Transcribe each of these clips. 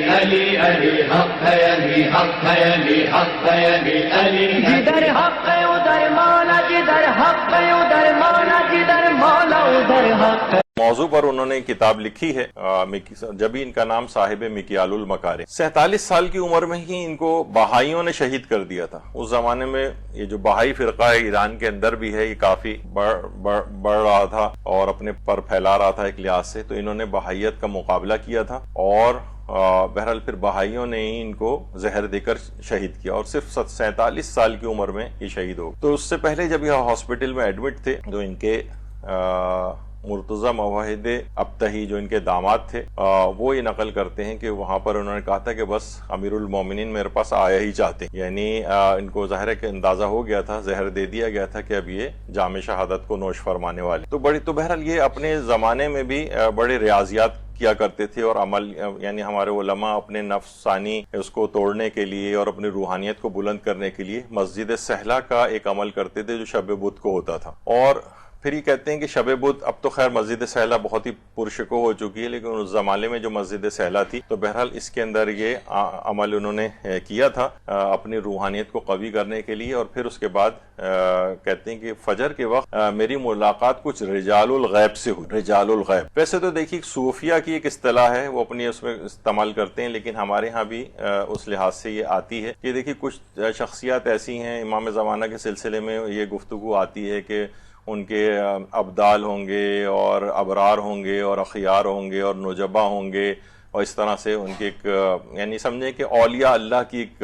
علی علی حق ہے، علی حق ہے، علی حق ہے، علی علی جدھر حق ہے ادھر مولا، جدھر حق ہے ادھر مولا، جدھر مولا ادھر حق ہے۔ موضوع پر انہوں نے کتاب لکھی ہے، جبھی ان کا نام صاحب مکیال المکارم۔ 47 سال کی عمر میں ہی ان کو بہائیوں نے شہید کر دیا تھا۔ اس زمانے میں یہ جو بہائی فرقہ ہے ایران کے اندر بھی ہے، یہ کافی بڑھ رہا تھا اور اپنے پر پھیلا رہا تھا ایک لحاظ سے، تو انہوں نے بہائیت کا مقابلہ کیا تھا اور بہرحال پھر بہائیوں نے ہی ان کو زہر دے کر شہید کیا اور صرف 47 سال کی عمر میں یہ شہید ہو گئے۔ تو اس سے پہلے جب یہ ہاسپٹل میں ایڈمٹ تھے تو ان کے مرتضی موحد ابتہی جو ان کے داماد تھے وہ یہ نقل کرتے ہیں کہ وہاں پر انہوں نے کہا تھا کہ بس امیر المومنین میرے پاس آیا ہی چاہتے ہیں، یعنی ان کو ظاہر کے اندازہ ہو گیا تھا، زہر دے دیا گیا تھا کہ اب یہ جام شہادت کو نوش فرمانے والے۔ تو بہرحال یہ اپنے زمانے میں بھی بڑے ریاضیات کیا کرتے تھے اور عمل، یعنی ہمارے علماء اپنے نفس ثانی اس کو توڑنے کے لیے اور اپنی روحانیت کو بلند کرنے کے لیے مسجد سہلہ کا ایک عمل کرتے تھے جو شب بدھ کو ہوتا تھا۔ اور پھر یہ کہتے ہیں کہ شب بدھ، اب تو خیر مسجد سہلہ بہت ہی پرشکو ہو چکی ہے، لیکن اس زمانے میں جو مسجد سہلہ تھی تو بہرحال اس کے اندر یہ عمل انہوں نے کیا تھا اپنی روحانیت کو قوی کرنے کے لیے۔ اور پھر اس کے بعد کہتے ہیں کہ فجر کے وقت میری ملاقات کچھ رجال الغیب سے ہوئی۔ رجال الغیب ویسے تو دیکھیے صوفیہ کی ایک اصطلاح ہے، وہ اپنی اس میں استعمال کرتے ہیں، لیکن ہمارے ہاں بھی اس لحاظ سے یہ آتی ہے کہ دیکھیے کچھ شخصیات ایسی ہیں، امام زمانہ کے سلسلے میں یہ گفتگو آتی ہے کہ ان کے ابدال ہوں گے اور ابرار ہوں گے اور اخیار ہوں گے اور نجبا ہوں گے، اور اس طرح سے ان کی ایک، یعنی سمجھیں کہ اولیاء اللہ کی ایک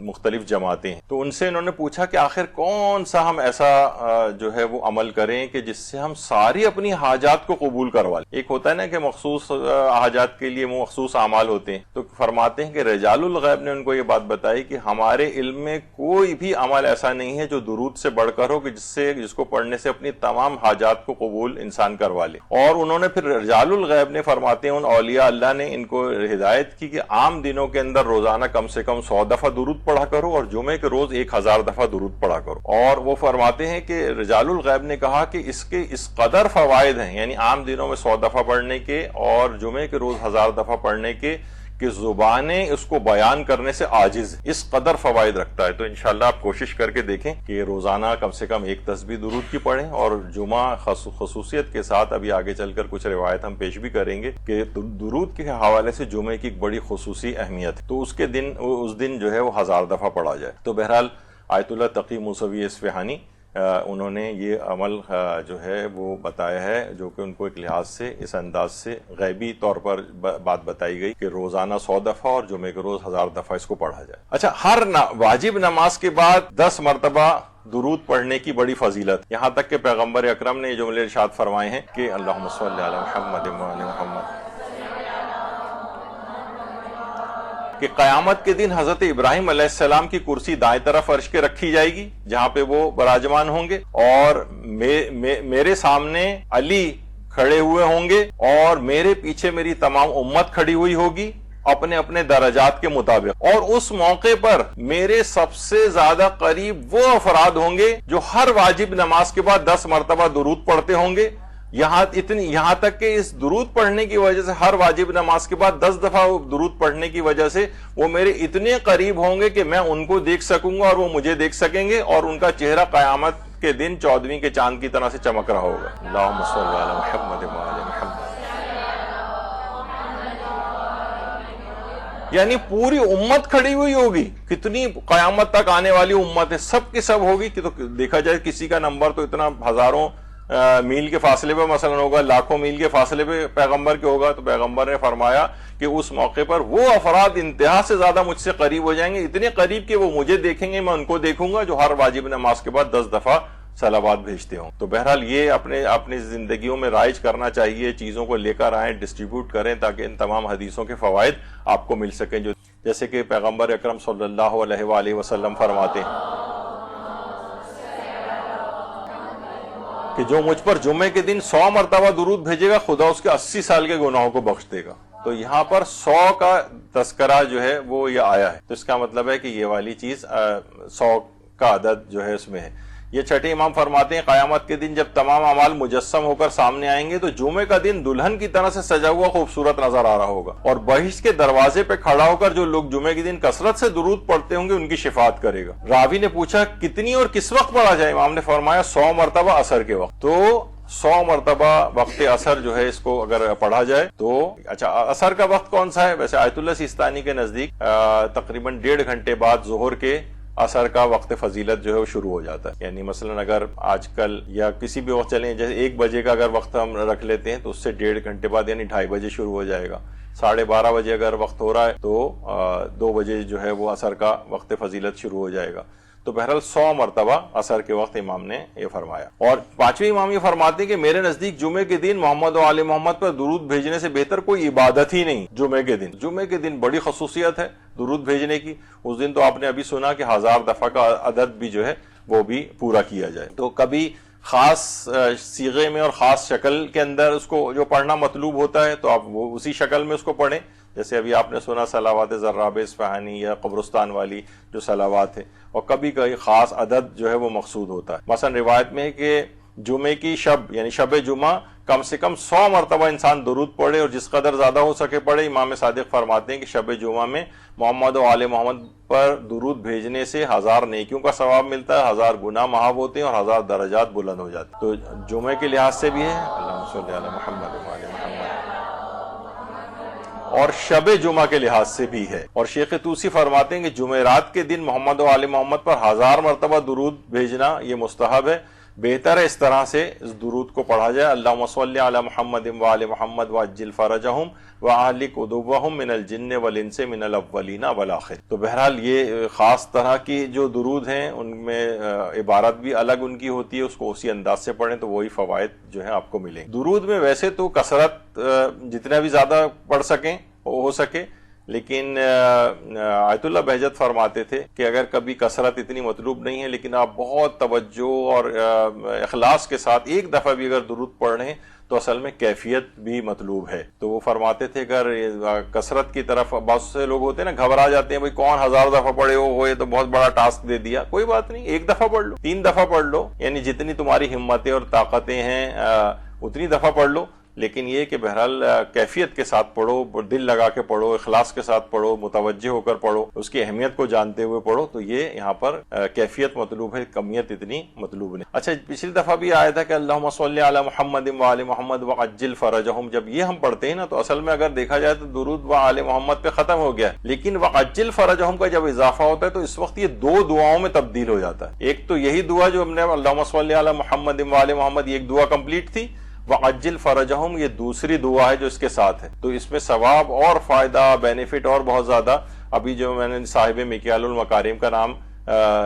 مختلف جماعتیں ہیں۔ تو ان سے انہوں نے پوچھا کہ آخر کون سا ہم ایسا جو ہے وہ عمل کریں کہ جس سے ہم ساری اپنی حاجات کو قبول کروا لیں۔ ایک ہوتا ہے نا کہ مخصوص حاجات کے لیے مخصوص اعمال ہوتے ہیں، تو فرماتے ہیں کہ رجال الغیب نے ان کو یہ بات بتائی کہ ہمارے علم میں کوئی بھی عمل ایسا نہیں ہے جو درود سے بڑھ کر ہو کہ جس کو پڑھنے سے اپنی تمام حاجات کو قبول انسان کروا لے۔ اور انہوں نے پھر رجال الغیب نے فرماتے ہیں ان اولیاء اللہ نے ان کو ہدایت کی کہ عام دنوں کے اندر روزانہ کم سے کم 100 دفعہ درود پڑھا کرو اور جمعے کے روز 1000 دفعہ درود پڑھا کرو۔ اور وہ فرماتے ہیں کہ رجال الغیب نے کہا کہ اس کے اس قدر فوائد ہیں، یعنی عام دنوں میں 100 دفعہ پڑھنے کے اور جمعے کے روز 1000 دفعہ پڑھنے کے، کہ زبانیں اس کو بیان کرنے سے عاجز، اس قدر فوائد رکھتا ہے۔ تو انشاءاللہ آپ کوشش کر کے دیکھیں کہ روزانہ کم سے کم ایک تسبیح درود کی پڑھیں، اور جمعہ خصوصیت کے ساتھ ابھی آگے چل کر کچھ روایت ہم پیش بھی کریں گے کہ درود کے حوالے سے جمعے کی ایک بڑی خصوصی اہمیت ہے، تو اس دن جو ہے وہ 1000 دفعہ پڑھا جائے۔ تو بہرحال آیت اللہ تقی موسوی اصفہانی انہوں نے یہ عمل جو ہے وہ بتایا ہے، جو کہ ان کو ایک لحاظ سے اس انداز سے غیبی طور پر بات بتائی گئی کہ روزانہ 100 دفعہ اور جمعے کے روز 1000 دفعہ اس کو پڑھا جائے۔ اچھا، ہر واجب نماز کے بعد 10 مرتبہ درود پڑھنے کی بڑی فضیلت، یہاں تک کہ پیغمبر اکرم نے یہ جملے ارشاد فرمائے ہیں کہ اللہم صلی علی محمد وعلی محمد، کہ قیامت کے دن حضرت ابراہیم علیہ السلام کی کرسی دائیں طرف عرش کے رکھی جائے گی جہاں پہ وہ براجمان ہوں گے، اور میرے سامنے علی کھڑے ہوئے ہوں گے اور میرے پیچھے میری تمام امت کھڑی ہوئی ہوگی اپنے اپنے درجات کے مطابق، اور اس موقع پر میرے سب سے زیادہ قریب وہ افراد ہوں گے جو ہر واجب نماز کے بعد 10 مرتبہ درود پڑھتے ہوں گے، یہاں تک کہ اس درود پڑھنے کی وجہ سے، ہر واجب نماز کے بعد 10 دفعہ درود پڑھنے کی وجہ سے وہ میرے اتنے قریب ہوں گے کہ میں ان کو دیکھ سکوں گا اور وہ مجھے دیکھ سکیں گے، اور ان کا چہرہ قیامت کے دن 14ویں کے چاند کی طرح سے چمک رہا ہوگا۔ اللہم صلی علی محمد وعلی محمد، یعنی پوری امت کھڑی ہوئی ہوگی، کتنی قیامت تک آنے والی امت ہے، سب کی سب ہوگی کہ تو دیکھا جائے کسی کا نمبر تو اتنا ہزاروں میل کے فاصلے پہ مثلا ہوگا، لاکھوں میل کے فاصلے پہ پیغمبر کے ہوگا، تو پیغمبر نے فرمایا کہ اس موقع پر وہ افراد انتہا سے زیادہ مجھ سے قریب ہو جائیں گے، اتنے قریب کہ وہ مجھے دیکھیں گے، میں ان کو دیکھوں گا، جو ہر واجب نماز کے بعد 10 دفعہ صلوات بھیجتے ہوں۔ تو بہرحال یہ اپنی زندگیوں میں رائج کرنا چاہیے، چیزوں کو لے کر آئیں، ڈسٹریبیوٹ کریں، تاکہ ان تمام حدیثوں کے فوائد آپ کو مل سکیں، جو جیسے کہ پیغمبر اکرم صلی اللہ علیہ وآلہ وسلم فرماتے ہیں کہ جو مجھ پر جمعے کے دن 100 مرتبہ درود بھیجے گا، خدا اس کے 80 سال کے گناہوں کو بخش دے گا۔ تو یہاں پر 100 کا تذکرہ جو ہے وہ یہ آیا ہے، تو اس کا مطلب ہے کہ یہ والی چیز 100 کا عدد جو ہے اس میں ہے۔ یہ چھٹے امام فرماتے ہیں قیامت کے دن جب تمام اعمال مجسم ہو کر سامنے آئیں گے تو جمعے کا دن دلہن کی طرح سے سجا ہوا خوبصورت نظر آ رہا ہوگا، اور بہشت کے دروازے پہ کھڑا ہو کر جو لوگ جمعے کے دن کثرت سے درود پڑھتے ہوں گے ان کی شفاعت کرے گا۔ راوی نے پوچھا کتنی اور کس وقت پڑھا جائے؟ امام نے فرمایا 100 مرتبہ عصر کے وقت۔ تو 100 مرتبہ وقت عصر جو ہے اس کو اگر پڑھا جائے تو اچھا عصر کا وقت کون سا ہے؟ ویسے آیت اللہ سیستانی کے نزدیک تقریباً 1.5 گھنٹے بعد ظہر کے عصر کا وقت فضیلت جو ہے وہ شروع ہو جاتا ہے۔ یعنی مثلا اگر آج کل یا کسی بھی وقت چلیں، جیسے 1 بجے کا اگر وقت ہم رکھ لیتے ہیں تو اس سے 1.5 گھنٹے بعد یعنی 2:30 بجے شروع ہو جائے گا۔ 12:30 بجے اگر وقت ہو رہا ہے تو 2 بجے جو ہے وہ عصر کا وقت فضیلت شروع ہو جائے گا۔ تو بہرحال 100 مرتبہ عصر کے وقت امام نے یہ فرمایا۔ اور 5ویں امام یہ فرماتے ہیں کہ میرے نزدیک جمعے کے دن محمد و آل محمد پر درود بھیجنے سے بہتر کوئی عبادت ہی نہیں۔ جمعے کے دن بڑی خصوصیت ہے درود بھیجنے کی۔ اس دن تو آپ نے ابھی سنا کہ 1000 دفعہ کا عدد بھی جو ہے وہ بھی پورا کیا جائے۔ تو کبھی خاص صیغے میں اور خاص شکل کے اندر اس کو جو پڑھنا مطلوب ہوتا ہے تو آپ وہ اسی شکل میں اس کو پڑھیں، جیسے ابھی آپ نے سنا صلوات زراب اصفہانی یا قبرستان والی جو صلوات ہے، اور کبھی کبھی خاص عدد جو ہے وہ مقصود ہوتا ہے۔ مثلا روایت میں ہے کہ جمعے کی شب یعنی شب جمعہ کم سے کم 100 مرتبہ انسان درود پڑھے، اور جس قدر زیادہ ہو سکے پڑھے۔ امام صادق فرماتے ہیں کہ شب جمعہ میں محمد و آل محمد پر درود بھیجنے سے 1000 نیکیوں کا ثواب ملتا ہے، 1000 گناہ محو ہوتے ہیں اور 1000 درجات بلند ہو جاتے ہیں۔ تو جمعے کے لحاظ سے بھی ہے اللہم صلی علی محمد و آل محمد، اور شب جمعہ کے لحاظ سے بھی ہے۔ اور شیخ توسی فرماتے ہیں کہ جمعرات کے دن محمد و آل محمد پر 1000 مرتبہ درود بھیجنا یہ مستحب ہے۔ بہتر ہے اس طرح سے اس درود کو پڑھا جائے، اللہم صلی علی محمد و آل محمد وعجل فرجہم واہلک عدوہم من الجن والانس من الاولین والآخر۔ تو بہرحال یہ خاص طرح کی جو درود ہیں ان میں عبارت بھی الگ ان کی ہوتی ہے، اس کو اسی انداز سے پڑھیں تو وہی فوائد جو ہیں آپ کو ملیں۔ درود میں ویسے تو کثرت جتنا بھی زیادہ پڑھ سکیں ہو سکے، لیکن آیت اللہ بہجت فرماتے تھے کہ اگر کبھی کثرت اتنی مطلوب نہیں ہے لیکن آپ بہت توجہ اور اخلاص کے ساتھ ایک دفعہ بھی اگر درود پڑھ رہے ہیں تو اصل میں کیفیت بھی مطلوب ہے۔ تو وہ فرماتے تھے اگر کثرت کی طرف بہت سے لوگ ہوتے ہیں نا گھبرا جاتے ہیں، بھئی کون 1000 دفعہ پڑھے ہو یہ تو بہت بڑا ٹاسک دے دیا۔ کوئی بات نہیں، 1 دفعہ پڑھ لو، 3 دفعہ پڑھ لو، یعنی جتنی تمہاری ہمتیں اور طاقتیں ہیں اتنی دفعہ پڑھ لو، لیکن یہ کہ بہرحال کیفیت کے ساتھ پڑھو، دل لگا کے پڑھو، اخلاص کے ساتھ پڑھو، متوجہ ہو کر پڑھو، اس کی اہمیت کو جانتے ہوئے پڑھو۔ تو یہ یہاں پر کیفیت مطلوب ہے، کمیت اتنی مطلوب نہیں۔ اچھا پچھلی دفعہ بھی آیا تھا کہ اللہم صلی علی محمد و آل محمد وعجل فرجہم، جب یہ ہم پڑھتے ہیں نا تو اصل میں اگر دیکھا جائے تو درود و آل محمد پہ ختم ہو گیا، لیکن وعجل فرجہم کا جب اضافہ ہوتا ہے تو اس وقت یہ 2 دعاؤں میں تبدیل ہو جاتا ہے۔ ایک تو یہی دعا جو ہم نے اللہم صلی علی محمد و آل محمد، یہ ایک دعا کمپلیٹ تھی، وعجل فرجہم یہ دوسری دعا ہے جو اس کے ساتھ ہے۔ تو اس میں ثواب اور فائدہ بینیفٹ اور بہت زیادہ۔ ابھی جو میں نے صاحب مکیال المکارم کا نام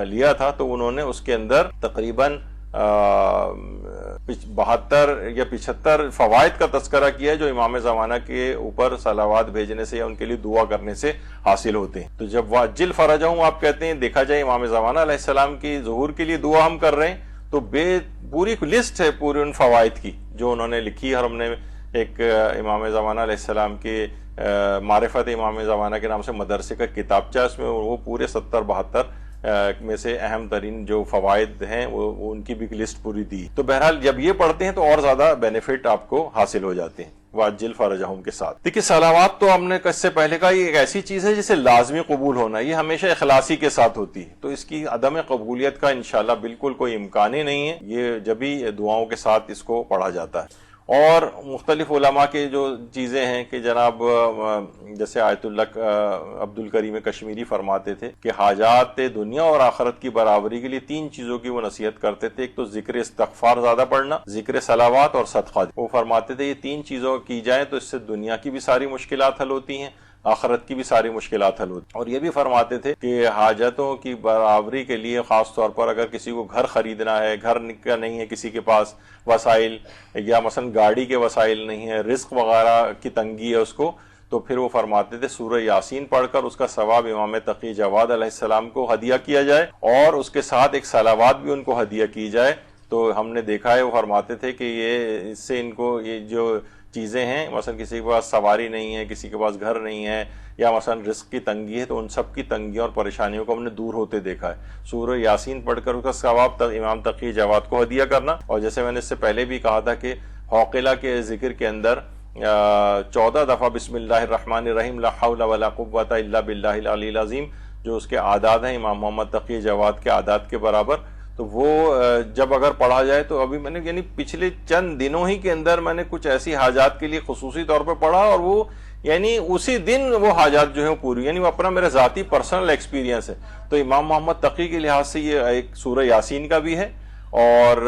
لیا تھا تو انہوں نے اس کے اندر تقریباً 72 یا 75 فوائد کا تذکرہ کیا ہے جو امام زمانہ کے اوپر صلوات بھیجنے سے یا ان کے لیے دعا کرنے سے حاصل ہوتے ہیں۔ تو جب وعجل فرجہم آپ کہتے ہیں، دیکھا جائے امام زمانہ علیہ السلام کی ظہور کے لیے دعا ہم کر رہے ہیں تو پوری لسٹ ہے پورے ان فوائد کی جو انہوں نے لکھی ہے، اور ہم نے ایک امام زمانہ علیہ السلام کے معرفت امام زمانہ کے نام سے مدرسے کا کتابچہ، اس میں وہ پورے 70-72 میں سے اہم ترین جو فوائد ہیں وہ ان کی بھی لسٹ پوری دی۔ تو بہرحال جب یہ پڑھتے ہیں تو اور زیادہ بینیفٹ آپ کو حاصل ہو جاتے ہیں واجل فرجہم کے ساتھ۔ دیکھیے صلوات تو ہم نے اس سے پہلے کا یہ ایک ایسی چیز ہے جسے لازمی قبول ہونا، یہ ہمیشہ اخلاصی کے ساتھ ہوتی ہے، تو اس کی عدم قبولیت کا انشاءاللہ بالکل کوئی امکان ہی نہیں ہے، یہ جبھی دعاؤں کے ساتھ اس کو پڑھا جاتا ہے۔ اور مختلف علماء کے جو چیزیں ہیں کہ جناب جیسے آیت اللہ عبد الکریم کشمیری فرماتے تھے کہ حاجات دنیا اور آخرت کی برابری کے لیے 3 چیزوں کی وہ نصیحت کرتے تھے، ایک تو ذکر استغفار زیادہ پڑھنا، ذکر صلوات اور صدقہ۔ وہ فرماتے تھے یہ 3 چیزوں کی جائیں تو اس سے دنیا کی بھی ساری مشکلات حل ہوتی ہیں، آخرت کی بھی ساری مشکلات حل ہوتی ہیں۔ اور یہ بھی فرماتے تھے کہ حاجتوں کی برابری کے لیے خاص طور پر اگر کسی کو گھر خریدنا ہے، گھر کا نہیں ہے کسی کے پاس وسائل، یا مثلا گاڑی کے وسائل نہیں ہے، رزق وغیرہ کی تنگی ہے اس کو، تو پھر وہ فرماتے تھے سورہ یاسین پڑھ کر اس کا ثواب امام تقی جواد علیہ السلام کو ہدیہ کیا جائے، اور اس کے ساتھ ایک صلوات بھی ان کو ہدیہ کی جائے۔ تو ہم نے دیکھا ہے وہ فرماتے تھے کہ یہ اس سے ان کو یہ جو چیزیں ہیں، مثلا کسی کے پاس سواری نہیں ہے، کسی کے پاس گھر نہیں ہے، یا مثلا رزق کی تنگی ہے تو ان سب کی تنگیوں اور پریشانیوں کو ہم نے دور ہوتے دیکھا ہے۔ سورہ یاسین پڑھ کر اس کا ثواب امام تقی جواد کو ہدیہ کرنا، اور جیسے میں نے اس سے پہلے بھی کہا تھا کہ حوقلہ کے ذکر کے اندر 14 دفعہ بسم اللہ الرحمن الرحیم لا حول ولا قوت الا باللہ العلی العظیم جو اس کے اعداد ہیں امام محمد تقی جواد کے اعداد کے برابر، تو وہ جب اگر پڑھا جائے تو ابھی میں نے یعنی پچھلے چند دنوں ہی کے اندر میں نے کچھ ایسی حاجات کے لیے خصوصی طور پہ پڑھا، اور وہ یعنی اسی دن وہ حاجات جو ہیں پوری، یعنی وہ اپنا میرا ذاتی پرسنل ایکسپیرینس ہے۔ تو امام محمد تقی کے لحاظ سے یہ ایک سورہ یاسین کا بھی ہے، اور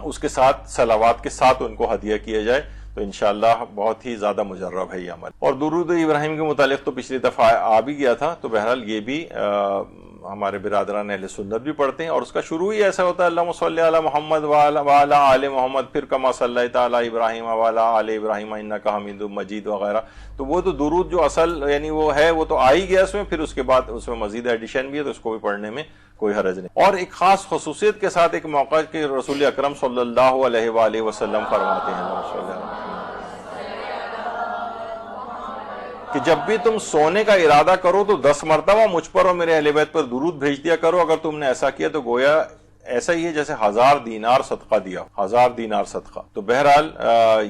اس کے ساتھ صلوات کے ساتھ ان کو ہدیہ کیا جائے تو انشاءاللہ بہت ہی زیادہ مجرب ہے یہ عمل۔ اور درود ابراہیم کے متعلق تو پچھلی دفعہ آ بھی گیا تھا، تو بہرحال یہ بھی ہمارے برادران اہل سنت بھی پڑھتے ہیں، اور اس کا شروع ہی ایسا ہوتا ہے اللہم صلی علی محمد وعلی آل محمد، پھر کما صلیت علی ابراہیم وعلی آل ابراہیم انک حمید مجید وغیرہ۔ تو وہ تو درود جو اصل یعنی وہ ہے وہ تو آ ہی گیا اس میں، پھر اس کے بعد اس میں مزید ایڈیشن بھی ہے تو اس کو بھی پڑھنے میں کوئی حرج نہیں۔ اور ایک خاص خصوصیت کے ساتھ ایک موقع کہ رسول اکرم صلی اللہ علیہ وآلہ وسلم فرماتے ہیں کہ جب بھی تم سونے کا ارادہ کرو تو 10 مرتبہ مجھ پر اور میرے اہل بیت پر درود بھیج دیا کرو، اگر تم نے ایسا کیا تو گویا ایسا ہی ہے جیسے 1000 دینار صدقہ دیا، 1000 دینار صدقہ۔ تو بہرحال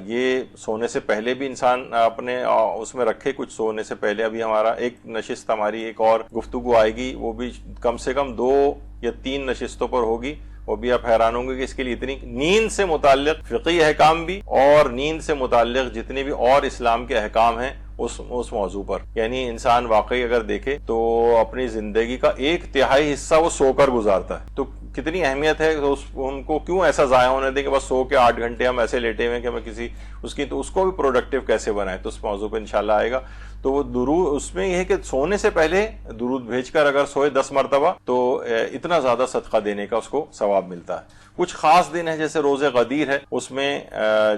یہ سونے سے پہلے بھی انسان اپنے اس میں رکھے، کچھ سونے سے پہلے ابھی ہمارا ایک نشست ہماری ایک اور گفتگو آئے گی، وہ بھی کم سے کم 2 یا 3 نشستوں پر ہوگی، وہ بھی آپ حیران ہوں گے کہ اس کے لیے اتنی نیند سے متعلق فقہی احکام بھی اور نیند سے متعلق جتنے بھی اور اسلام کے احکام ہیں اس موضوع پر، یعنی انسان واقعی اگر دیکھے تو اپنی زندگی کا 1/3 حصہ وہ سو کر گزارتا ہے، تو کتنی اہمیت ہے ان کو کیوں ایسا ضائع ہونے دیں کہ بس سو کے 8 گھنٹے ہم ایسے لیٹے ہوئے ہیں کہ ہمیں کسی تو اس کو بھی پروڈکٹیو کیسے بنائے، تو اس موضوع پہ انشاءاللہ آئے گا۔ تو وہ درود اس میں یہ ہے کہ سونے سے پہلے درود بھیج کر اگر سوئے 10 مرتبہ تو اتنا زیادہ صدقہ دینے کا اس کو ثواب ملتا ہے۔ کچھ خاص دن ہے جیسے روز غدیر ہے، اس میں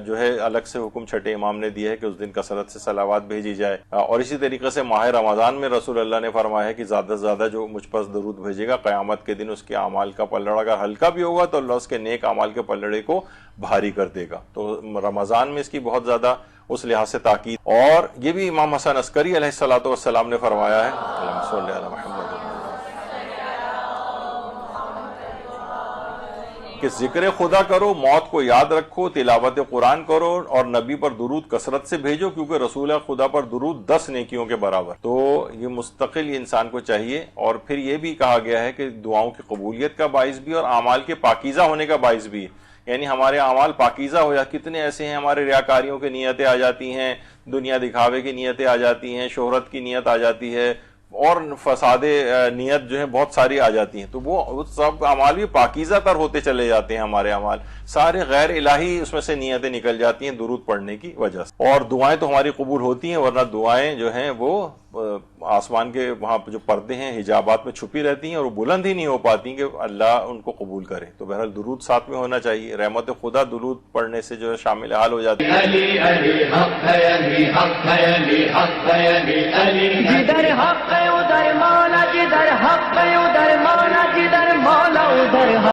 جو ہے الگ سے حکم چھٹے امام نے دیا ہے کہ اس دن کثرت سے صلوات بھیجی جائے، اور اسی طریقے سے ماہ رمضان میں رسول اللہ نے فرمایا ہے کہ زیادہ سے زیادہ جو مجھ پر درود بھیجے گا قیامت کے دن اس کے اعمال کا پلڑا اگر ہلکا بھی ہوگا تو اللہ اس کے نیک اعمال کے پلڑے کو بھاری کر دے گا۔ تو رمضان میں اس کی بہت زیادہ اس لحاظ سے تاکید، اور یہ بھی امام حسن عسکری علیہ الصلوۃ والسلام نے فرمایا ہے اللہم صلی علی محمد کہ ذکر خدا کرو، موت کو یاد رکھو، تلاوت قرآن کرو اور نبی پر درود کثرت سے بھیجو، کیونکہ رسول خدا پر درود 10 نیکیوں کے برابر۔ تو یہ مستقل انسان کو چاہیے، اور پھر یہ بھی کہا گیا ہے کہ دعاؤں کی قبولیت کا باعث بھی اور اعمال کے پاکیزہ ہونے کا باعث بھی، یعنی ہمارے اعمال پاکیزہ ہو جاتے۔ کتنے ایسے ہیں ہمارے ریاکاریوں کی نیتیں آ جاتی ہیں، دنیا دکھاوے کی نیتیں آ جاتی ہیں، شہرت کی نیت آ جاتی ہے، اور فساد نیت جو ہے بہت ساری آ جاتی ہیں، تو وہ سب اعمال بھی پاکیزہ تر ہوتے چلے جاتے ہیں، ہمارے اعمال سارے غیر الہی اس میں سے نیتیں نکل جاتی ہیں درود پڑھنے کی وجہ سے۔ اور دعائیں تو ہماری قبول ہوتی ہیں، ورنہ دعائیں جو ہیں وہ آسمان کے وہاں جو پردے ہیں حجابات میں چھپی رہتی ہیں اور وہ بلند ہی نہیں ہو پاتی کہ اللہ ان کو قبول کرے۔ تو بہرحال درود ساتھ میں ہونا چاہیے، رحمت خدا درود پڑھنے سے جو ہے شامل حال ہو جاتی ہے۔ علی علی حق ہے، علی حق ہے، علی حق ہے، علی علی جدھر حق ہے ادھر مولا، جدھر حق ہے ادھر مولا، جدھر مولا ادھر حق